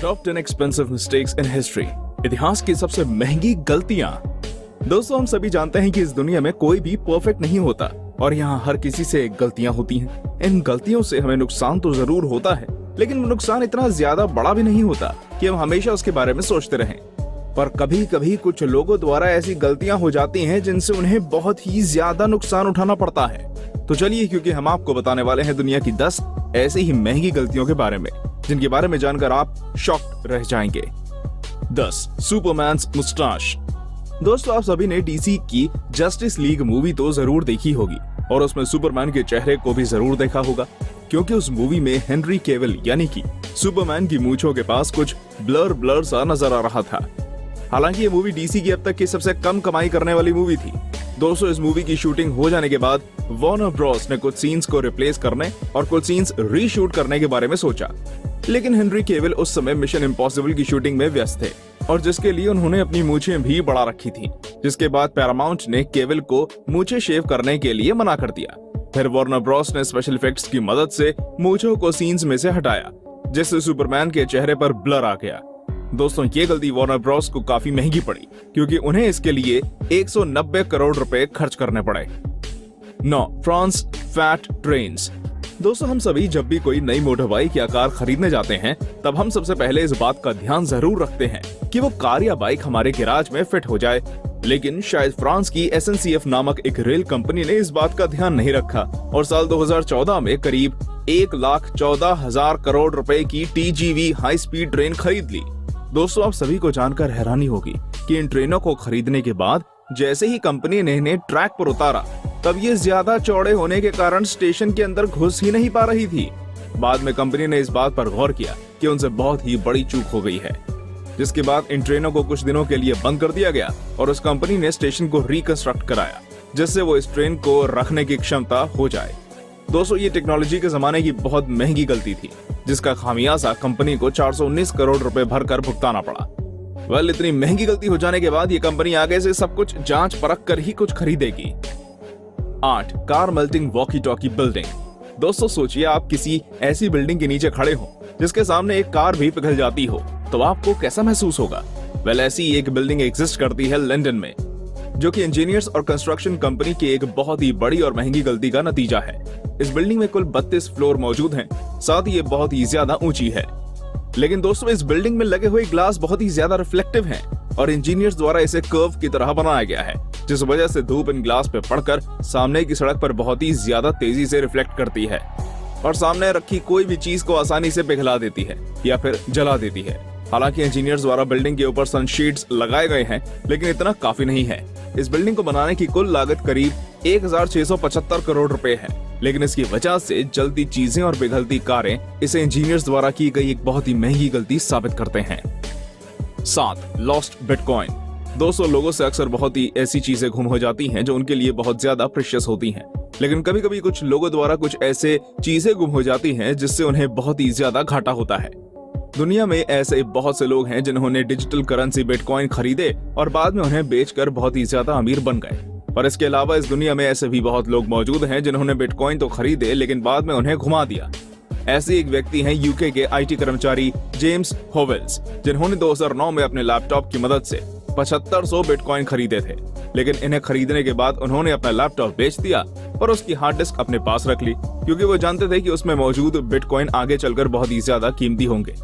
Top 10 expensive mistakes in history. इतिहास की सबसे महंगी गलतियां। दोस्तों, हम सभी जानते हैं कि इस दुनिया में कोई भी परफेक्ट नहीं होता और यहाँ हर किसी से गलतियां होती हैं। इन गलतियों से हमें नुकसान तो जरूर होता है, लेकिन वो नुकसान इतना ज्यादा बड़ा भी नहीं होता कि हम हमेशा उसके बारे में सोचते रहें। पर कभी कभी कुछ लोगों द्वारा ऐसी गलतियां हो जाती हैं जिनसे उन्हें बहुत ही ज्यादा नुकसान उठाना पड़ता है। तो चलिए, क्योंकि हम आपको बताने वाले हैं दुनिया की 10 ऐसी ही महंगी गलतियों के बारे में जिनके बारे में जानकर आप शॉक्ड रह जाएंगे। 10 सुपरमैन्स मुस्टाश। दोस्तों, आप सभी ने डीसी की जस्टिस लीग मूवी तो जरूर देखी होगी और उसमें सुपरमैन के चेहरे को भी जरूर देखा होगा, क्योंकि उस मूवी में हेनरी केविल यानी कि सुपरमैन की मूंछों के पास कुछ ब्लर सा नजर आ रहा था। हालांकि ये मूवी डीसी की अब तक की सबसे कम कमाई करने वाली मूवी थी। दोस्तों, इस मूवी की शूटिंग हो जाने के बाद वार्नर ब्रॉस ने कुछ सीन्स को रिप्लेस करने और कुछ सीन्स रीशूट करने के बारे में सोचा, लेकिन हेनरी केविल उस समय मिशन इम्पॉसिबल की शूटिंग में व्यस्त थे और जिसके लिए उन्होंने अपनी मूछें भी बढ़ा रखी थी। जिसके बाद पैरामाउंट ने केविल को मूछें शेव करने के लिए मना कर दिया। फिर वार्नर ब्रॉस ने स्पेशल इफेक्ट्स की मदद से मूछों को सीन्स में से हटाया, जिससे सुपरमैन के चेहरे पर ब्लर आ गया। दोस्तों, ये गलती वार्नर ब्रॉस को काफी महंगी पड़ी, क्योंकि उन्हें इसके लिए 190 करोड़ रुपए खर्च करने पड़े। 9 फ्रांस फैट ट्रेन्स। दोस्तों, हम सभी जब भी कोई नई मोटर बाइक या कार खरीदने जाते हैं, तब हम सबसे पहले इस बात का ध्यान जरूर रखते हैं कि वो कार या बाइक हमारे गैराज में फिट हो जाए। लेकिन शायद फ्रांस की SNCF नामक एक रेल कंपनी ने इस बात का ध्यान नहीं रखा और साल 2014 में करीब 1,14,000 करोड़ रुपए की TGV हाई स्पीड ट्रेन खरीद ली। दोस्तों, आप सभी को जानकर हैरानी होगी कि इन ट्रेनों को खरीदने के बाद जैसे ही कंपनी ने इन्हें ट्रैक पर उतारा, तब ये ज्यादा चौड़े होने के कारण स्टेशन के अंदर घुस ही नहीं पा रही थी। बाद में कंपनी ने इस बात पर गौर किया कि उनसे बहुत ही बड़ी चूक हो गई है, जिसके बाद इन ट्रेनों को कुछ दिनों के लिए बंद कर दिया गया और उस कंपनी ने स्टेशन को रिकंस्ट्रक्ट कराया, जिससे वो इस ट्रेन को रखने की क्षमता हो जाए। दोस्तों, ये टेक्नोलॉजी के जमाने की बहुत महंगी गलती थी, जिसका खामियाजा कंपनी को 419 करोड़ रुपए भरकर भुगताना पड़ा। इतनी महंगी गलती हो जाने के बाद ये कंपनी आगे से सब कुछ जांच परख कर ही कुछ खरीदेगी। 8 car melting walkie talkie building. दोस्तों, सोचिए आप किसी ऐसी बिल्डिंग के नीचे खड़े हो जिसके सामने एक कार भी पिघल जाती हो, तो आपको कैसा महसूस होगा? ऐसी एक बिल्डिंग एग्जिस्ट करती है लंदन में, जो कि इंजीनियर्स और कंस्ट्रक्शन कंपनी की एक बहुत ही बड़ी और महंगी गलती का नतीजा है। इस बिल्डिंग में कुल 32 फ्लोर मौजूद हैं, साथ ही ये बहुत ही ज्यादा ऊंची है। लेकिन दोस्तों, इस बिल्डिंग में लगे हुए ग्लास बहुत ही ज्यादा रिफ्लेक्टिव हैं और इंजीनियर्स द्वारा इसे कर्व की तरह बनाया गया है, जिस वजह से धूप इन ग्लास पे पड़कर सामने की सड़क पर बहुत ही ज्यादा तेजी से रिफ्लेक्ट करती है और सामने रखी कोई भी चीज को आसानी से पिघला देती है या फिर जला देती है। हालांकि इंजीनियर्स द्वारा बिल्डिंग के ऊपर सनशीट्स लगाए गए हैं, लेकिन इतना काफी नहीं है। इस बिल्डिंग को बनाने की कुल लागत करीब 1,675 करोड़ रुपए है, लेकिन इसकी वजह से जलती चीजें और पिघलती कारें इसे इंजीनियर्स द्वारा की गई एक बहुत ही महंगी गलती साबित करते हैं। 7 लॉस्ट बिटकॉइन। दोस्तों, लोगों से अक्सर बहुत ही ऐसी चीजें गुम हो जाती हैं जो उनके लिए बहुत ज्यादा प्रेशियस होती हैं, लेकिन कभी कभी कुछ लोगों द्वारा कुछ ऐसे चीजें गुम हो जाती हैं जिससे उन्हें बहुत ही ज्यादा घाटा होता है। दुनिया में ऐसे बहुत से लोग हैं जिन्होंने डिजिटल करेंसी बिटकॉइन खरीदे और बाद में उन्हें बेचकर बहुत ही ज्यादा अमीर बन गए। पर इसके अलावा इस दुनिया में ऐसे भी बहुत लोग मौजूद हैं जिन्होंने बिटकॉइन तो खरीदे, लेकिन बाद में उन्हें घुमा दिया। ऐसे एक व्यक्ति हैं यूके के IT कर्मचारी जेम्स होवेल्स, जिन्होंने 2009 में अपने लैपटॉप की मदद से 7500 बिटकॉइन खरीदे थे, लेकिन इन्हें खरीदने के बाद उन्होंने अपना लैपटॉप बेच दिया और उसकी हार्ड डिस्क अपने पास रख ली, क्योंकि वो जानते थे कि उसमें मौजूद बिटकॉइन आगे चलकर बहुत ही ज्यादा कीमती होंगे।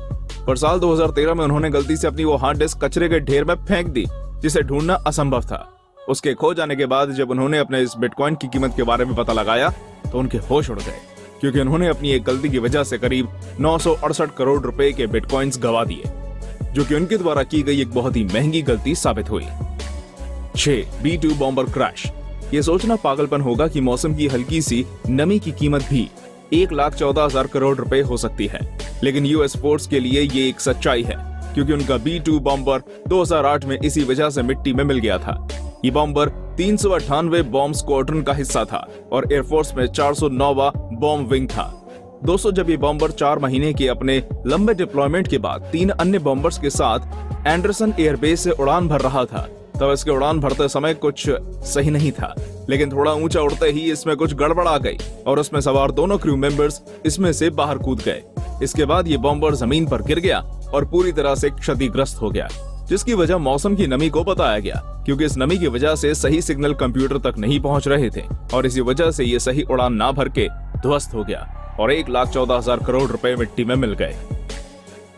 पर साल 2013 में उन्होंने गलती से अपनी वो हार्ड डिस्क कचरे के ढेर में फेंक दी, जिसे ढूंढना असंभव था। उसके खो जाने के बाद जब उन्होंने अपने इस बिटकॉइन की कीमत के बारे में पता लगाया, तो उनके होश उड़ गए, क्योंकि उन्होंने अपनी एक गलती की वजह से करीब 968 करोड़ रुपए के बिटकॉइंस गवा दिए, जो कि उनके द्वारा की गई एक बहुत ही महंगी गलती साबित हुई। 6 B-2 बॉम्बर क्रैश। ये सोचना पागलपन होगा कि मौसम की हल्की सी नमी की कीमत भी 1,14,000 करोड़ रुपए हो सकती है। लेकिन यूएस फोर्स के लिए ये एक सच्चाई है, क्योंकि उनका B-2 बॉम्बर 2008 में इसी वजह से मिट्टी में मिल गया था। ये बॉम्बर 398 बॉम्ब स्क्वाड्रन का हिस्सा था और एयरफोर्स में 409वां बॉम्ब विंग था। दोस्तों, जब ये बॉम्बर 4 महीने के अपने लंबे डिप्लॉयमेंट के बाद 3 अन्य बॉम्बर्स के साथ एंडरसन एयरबेस से उड़ान भर रहा था, तब इसके उड़ान भरते समय कुछ सही नहीं था। लेकिन थोड़ा ऊंचा उड़ते ही इसमें कुछ गड़बड़ आ गई और उसमें सवार दोनों क्रू मेंबर्स इसमें से बाहर कूद गए। इसके बाद ये बॉम्बर जमीन पर गिर गया और पूरी तरह से क्षतिग्रस्त हो गया, जिसकी वजह मौसम की नमी को बताया गया, क्योंकि इस नमी की वजह से सही सिग्नल कंप्यूटर तक नहीं पहुंच रहे थे और इसी वजह से ये सही उड़ान ना भर के ध्वस्त हो गया और 1,14,000 करोड़ रुपए मिट्टी में मिल गए।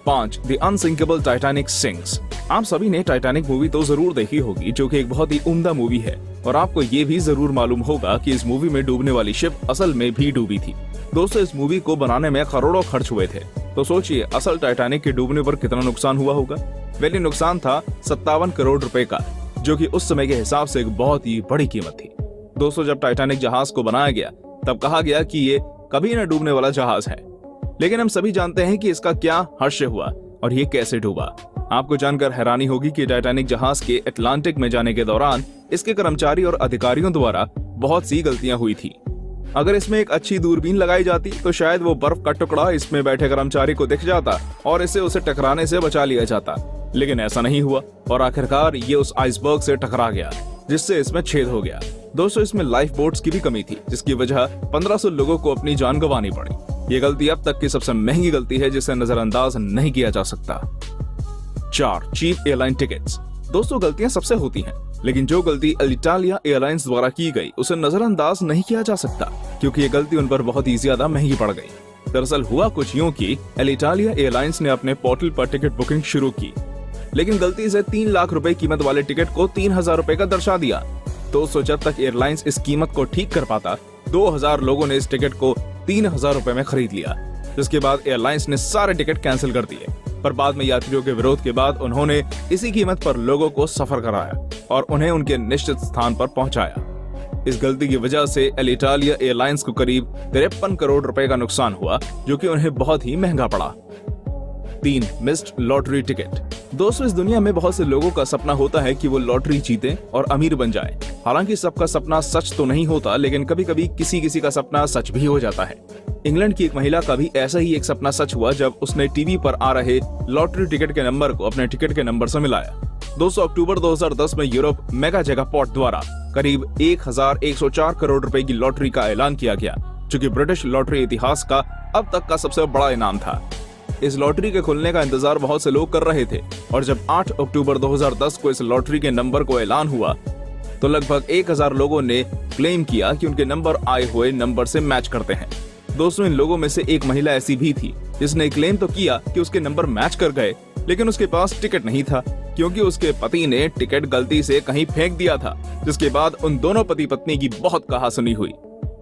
5. The unsinkable Titanic sinks. आप सभी ने टाइटैनिक मूवी तो जरूर देखी होगी, जो कि एक बहुत ही उम्दा मूवी है, और आपको ये भी जरूर मालूम होगा कि इस मूवी में डूबने वाली शिप असल में भी डूबी थी। दोस्तों, इस मूवी को बनाने में करोड़ों खर्च हुए थे, तो सोचिए असल टाइटैनिक के डूबने पर कितना नुकसान हुआ होगा। वैल्यू नुकसान था 57 करोड़ रुपए का, जो कि उस समय के हिसाब से एक बहुत ही बड़ी कीमत थी। दोस्तों, जब टाइटैनिक जहाज को बनाया गया तब कहा गया कि ये कभी न डूबने वाला जहाज है, लेकिन हम सभी जानते हैं कि इसका क्या हश्र हुआ और ये कैसे डूबा। आपको जानकर हैरानी होगी कि टाइटैनिक जहाज के अटलांटिक में जाने के दौरान इसके कर्मचारी और अधिकारियों द्वारा बहुत सी गलतियां हुई थी। अगर इसमें एक अच्छी दूरबीन लगाई जाती तो शायद वो बर्फ का टुकड़ा इसमें बैठे कर्मचारी को दिख जाता और इसे उसे टकराने से बचा लिया जाता, लेकिन ऐसा नहीं हुआ और आखिरकार ये उस आइसबर्ग से टकरा गया, जिससे इसमें छेद हो गया। दोस्तों, इसमें लाइफ बोट्स की भी कमी थी, जिसकी वजह 1500 लोगों को अपनी जान गंवानी पड़ी। ये गलती अब तक की सबसे महंगी गलती है, जिसे नजरअंदाज नहीं किया जा सकता। 4. Cheap airline tickets. दोस्तों, गलतियां सबसे होती हैं, लेकिन जो गलती अलिटालिया एयरलाइंस द्वारा की गई उसे नजरअंदाज नहीं किया जा सकता, क्योंकि ये गलती उन पर बहुत ही ज्यादा महंगी पड़ गई। दरअसल हुआ कुछ यूं कि अलिटालिया एयरलाइंस ने अपने पोर्टल पर टिकट बुकिंग शुरू की, लेकिन गलती से 3 लाख रुपए कीमत वाले टिकट को 3,000 रुपए का दर्शा दिया। दोस्तों, जब तक एयरलाइंस इस कीमत को ठीक कर पाता, 2,000 लोगों ने इस टिकट को 3,000 रुपए में खरीद लिया, जिसके बाद एयरलाइंस ने सारे टिकट कैंसिल कर दिए। पर बाद में यात्रियों के विरोध के बाद उन्होंने इसी कीमत पर लोगों को सफर कराया और उन्हें उनके निश्चित स्थान पर पहुंचाया। इस गलती की वजह से अलिटालिया एयरलाइंस को करीब 53 करोड़ रुपए का नुकसान हुआ, जो कि उन्हें बहुत ही महंगा पड़ा। 3. Missed lottery ticket. दोस्तों, इस दुनिया में बहुत से लोगों का सपना होता है कि वो लॉटरी जीते और अमीर बन जाए। हालांकि सबका सपना सच तो नहीं होता, लेकिन कभी कभी किसी किसी का सपना सच भी हो जाता है। इंग्लैंड की एक महिला का भी ऐसा ही एक सपना सच हुआ, जब उसने टीवी पर आ रहे लॉटरी टिकट के नंबर को अपने टिकट के नंबर से मिलाया। दोस्तों, अक्टूबर 2010 में यूरोप मेगा जैकपॉट द्वारा करीब 1,104 करोड़ रुपए की लॉटरी का ऐलान किया गया, जो कि ब्रिटिश लॉटरी इतिहास का अब तक का सबसे बड़ा इनाम था। इस लॉटरी के खुलने का इंतजार बहुत से लोग कर रहे थे और जब 8 अक्टूबर 2010 को इस लॉटरी के नंबर को ऐलान हुआ तो लगभग 1,000 लोगों ने क्लेम किया कि उनके नंबर आए हुए नंबर से मैच करते हैं। दोस्तों, इन लोगों में से एक महिला ऐसी भी थी जिसने क्लेम तो किया कि उसके नंबर मैच कर गए, लेकिन उसके पास टिकट नहीं था, क्योंकि उसके पति ने टिकट गलती से कहीं फेंक दिया था, जिसके बाद उन दोनों पति पत्नी की बहुत कहासुनी हुई।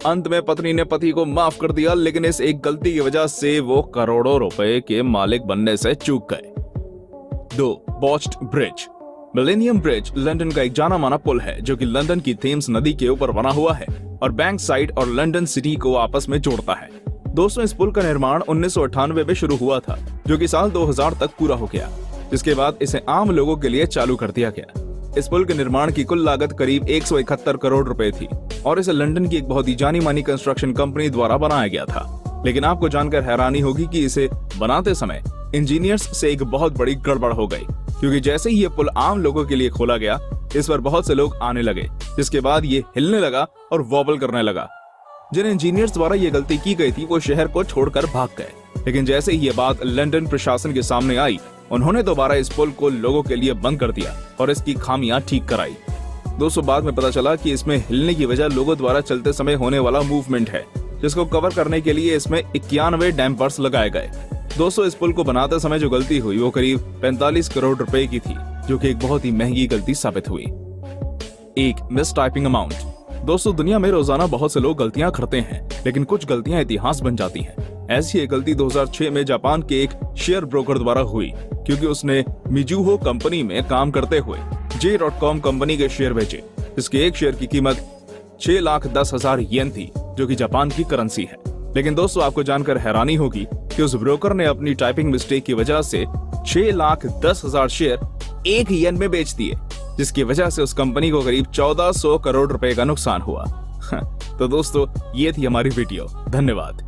अंत में पत्नी ने पति को माफ कर दिया, लेकिन इस एक गलती की वजह से वो करोड़ों रुपए के मालिक बनने से चूक गए। 2. Botched bridge. Millennium bridge London का एक जाना माना पुल है, जो कि लंदन की थेम्स नदी के ऊपर बना हुआ है और बैंक साइड और लंदन सिटी को आपस में जोड़ता है। दोस्तों, इस पुल का निर्माण 1998 में शुरू हुआ था, जो कि साल 2000 तक पूरा हो गया, जिसके बाद इसे आम लोगों के लिए चालू कर दिया गया। इस पुल के निर्माण की कुल लागत करीब 171 करोड़ रुपए थी और इसे लंदन की एक बहुत ही जानी मानी कंस्ट्रक्शन कंपनी द्वारा बनाया गया था। लेकिन आपको जानकर हैरानी होगी कि इसे बनाते समय इंजीनियर्स से एक बहुत बड़ी गड़बड़ हो गई, क्योंकि जैसे ही ये पुल आम लोगों के लिए खोला गया, इस पर बहुत से लोग आने लगे, जिसके बाद ये हिलने लगा और वॉबल करने लगा। जिन इंजीनियर्स द्वारा ये गलती की गई थी वो शहर को छोड़कर भाग गए, लेकिन जैसे ही ये बात लंदन प्रशासन के सामने आई, उन्होंने दोबारा इस पुल को लोगों के लिए बंद कर दिया और इसकी खामियां ठीक कराई। दोस्तों, बाद में पता चला कि इसमें हिलने की वजह लोगों द्वारा चलते समय होने वाला मूवमेंट है, जिसको कवर करने के लिए इसमें 91 डैम्पर्स लगाए गए। दोस्तों, इस पुल को बनाते समय जो गलती हुई वो करीब 45 करोड़ रुपए की थी, जो कि एक बहुत ही महंगी गलती साबित हुई। 1. Miss typing amount. दोस्तों, दुनिया में रोजाना बहुत से लोग गलतियां करते हैं, लेकिन कुछ गलतियां इतिहास बन जाती हैं। ऐसी एक गलती 2006 में जापान के एक शेयर ब्रोकर द्वारा हुई, क्योंकि उसने मिजुहो कंपनी में काम करते हुए J.com कंपनी के शेयर बेचे, जिसके एक शेयर की कीमत 6,10,000 येन थी, जो कि जापान की करेंसी है। लेकिन दोस्तों, आपको जानकर हैरानी होगी कि उस ब्रोकर ने अपनी टाइपिंग मिस्टेक की वजह से 6,10,000 शेयर एक येन में बेच दिए, जिसकी वजह से उस कंपनी को करीब 1400 करोड़ रुपए का नुकसान हुआ। तो दोस्तों, ये थी हमारी वीडियो। धन्यवाद।